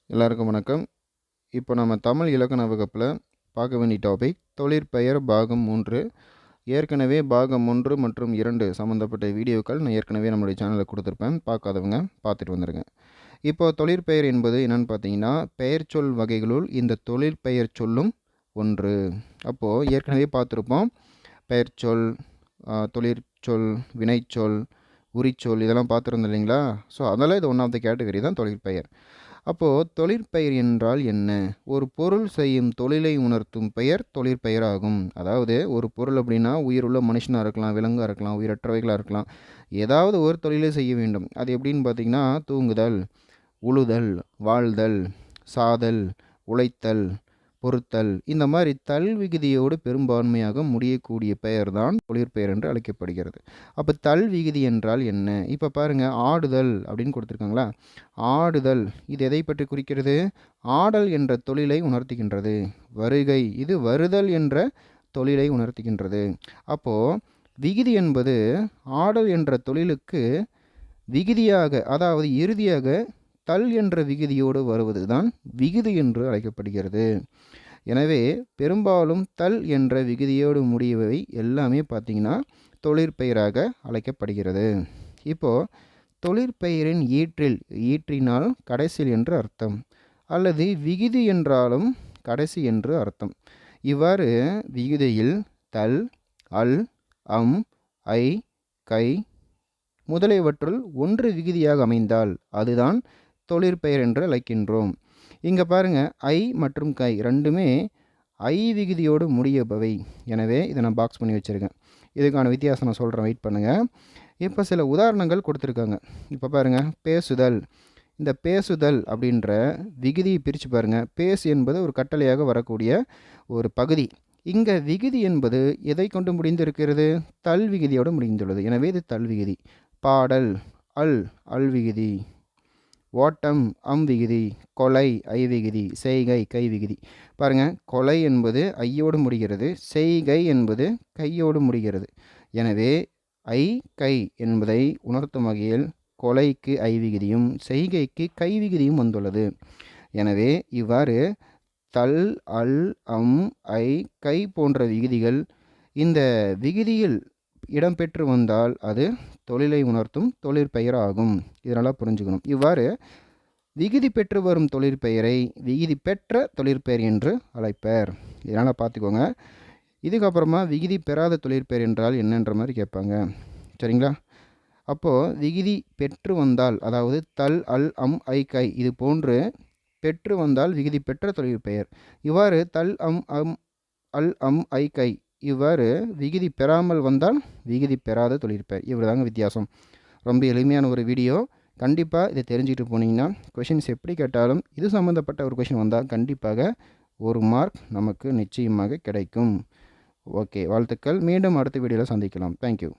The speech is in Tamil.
எல்லாருக்கும் வணக்கம். இப்போ நம்ம தமிழ் இலக்கண வகுப்பில் பார்க்க வேண்டிய டாபிக் தொழிற்பெயர் பாகம் 3. ஏற்கனவே பாகம் 1 மற்றும் 2 சம்மந்தப்பட்ட வீடியோக்கள் நான் ஏற்கனவே நம்மளுடைய சேனலில் கொடுத்துருப்பேன். பார்க்காதவங்க பார்த்துட்டு வந்துடுங்க. இப்போ தொழிற்பெயர் என்பது என்னென்னு பார்த்தீங்கன்னா, பெயர் சொல் வகைகளுள் இந்த தொழிற்பெயர் சொல்லும் ஒன்று. அப்போது ஏற்கனவே பார்த்துருப்போம். பெயர் சொல், தொழிற்சொல், வினைச்சொல், உரிச்சொல் இதெல்லாம் பார்த்துருந்தோம் இல்லைங்களா? ஸோ அதெல்லாம் இது ஒன் ஆஃப் த கேட்டகரி தான் தொழிற்பெயர். அப்போது தொழிற்பெயர் என்றால் என்ன? ஒரு பொருள் செய்யும் தொழிலை உணர்த்தும் பெயர் தொழிற்பெயர் ஆகும். அதாவது ஒரு பொருள் அப்படின்னா உயிருள்ள மனுஷனாக இருக்கலாம், விலங்காக இருக்கலாம், உயிரற்றவைகளாக இருக்கலாம். ஏதாவது ஒரு தொழிலை செய்ய வேண்டும். அது எப்படின்னு பார்த்தீங்கன்னா, தூங்குதல், உழுதல், வாழ்தல், சாதல், உழைத்தல், பொறுத்தல், இந்த மாதிரி தல் விகுதியோடு பெரும்பான்மையாக முடியக்கூடிய பெயர் தான் தொழிற்பெயர் என்று அழைக்கப்படுகிறது. அப்போ தல் விகுதி என்றால் என்ன? இப்போ பாருங்கள், ஆடுதல் அப்படின்னு கொடுத்துருக்காங்களா? ஆடுதல் இது எதை பற்றி குறிக்கிறது? ஆடல் என்ற தொழிலை உணர்த்துகின்றது. வருகை இது வருதல் என்ற தொழிலை உணர்த்துகின்றது. அப்போது விகுதி என்பது ஆடல் என்ற தொழிலுக்கு விகுதியாக, அதாவது இறுதியாக தல் என்ற விகுதியோடு வருவது தான் விகுதி என்று அழைக்கப்படுகிறது. எனவே பெரும்பாலும் தல் என்ற விகுதியோடு முடியவை எல்லாமே பார்த்திங்கன்னா தொழிற்பெயராக அழைக்கப்படுகிறது. இப்போது தொழிற்பெயரின் ஈற்றினால் கடைசியில் என்று அர்த்தம், அல்லது விகுதி என்றாலும் கடைசி என்று அர்த்தம். இவ்வாறு விகுதியில் தல், அல், அம், ஐ, கை முதலியவற்றுள் ஒன்று விகுதியாக அமைந்தால் அதுதான் தொழிற்பெயர் என்று அழைக்கின்றோம். இங்கே பாருங்கள், ஐ மற்றும் கை ரெண்டுமே ஐ விகுதியோடு முடியப்பவை. எனவே இதை நான் பாக்ஸ் பண்ணி வச்சுருக்கேன். இதுக்கான வித்தியாசம் நான் சொல்கிறேன், வெயிட் பண்ணுங்கள். இப்போ சில உதாரணங்கள் கொடுத்துருக்காங்க. இப்போ பாருங்கள், பேசுதல். இந்த பேசுதல் அப்படின்ற விகுதியை பிரித்து பாருங்கள். பேசு என்பது ஒரு கட்டளையாக வரக்கூடிய ஒரு பகுதி. இங்கே விகுதி என்பது எதை கொண்டு முடிந்திருக்கிறது? தல் விகுதியோடு முடிந்துள்ளது. எனவே இது தல் விகுதி. பாடல் அல் விகுதி, ஓட்டம் அம் விகுதி, கொலை ஐ விகுதி, செய்கை கை விகுதி. பாருங்கள், கொலை என்பது ஐயோடு முடிகிறது, செய்கை என்பது கையோடு முடிகிறது. எனவே ஐ கை என்பதை உணர்த்தும் வகையில் கொலைக்கு ஐ விகுதியும் செய்கைக்கு கை விகுதியும் வந்துள்ளது. எனவே இவ்வாறு தல், அல், அம், ஐ, கை போன்ற விகுதிகள் இந்த விகுதியில் இடம்பெற்று வந்தால் அது தொழிலை உணர்த்தும் தொழிற்பெயர் ஆகும். இதனால் புரிஞ்சுக்கணும். இவ்வாறு விகுதி பெற்று வரும் தொழிற்பெயரை விகுதி பெற்ற தொழிற்பெயர் என்று அழைப்பர். இதனால் பார்த்துக்கோங்க. இதுக்கப்புறமா விகுதி பெறாத தொழிற்பெயர் என்றால் என்னன்ற மாதிரி கேட்பாங்க. சரிங்களா? அப்போது விகுதி பெற்று வந்தால், அதாவது தல், அல், அம், ஐ, கை இது போன்று பெற்று வந்தால் விகுதி பெற்ற தொழிற்பெயர். இவ்வாறு தல், அல், அம், ஐ, கை இவ்வாறு விகுதி பெறாமல் வந்தால் விகுதி பெறாத தொழிற்பெயர். இவ்வளோதாங்க வித்தியாசம். ரொம்ப எளிமையான ஒரு வீடியோ. கண்டிப்பாக இதை தெரிஞ்சுக்கிட்டு போனீங்கன்னா கொஷின்ஸ் எப்படி கேட்டாலும் இது சம்மந்தப்பட்ட ஒரு கொஷின் வந்தால் கண்டிப்பாக ஒரு மார்க் நமக்கு நிச்சயமாக கிடைக்கும். ஓகே, வாழ்த்துக்கள். மீண்டும் அடுத்த வீடியோவில் சந்திக்கலாம். தேங்க்யூ.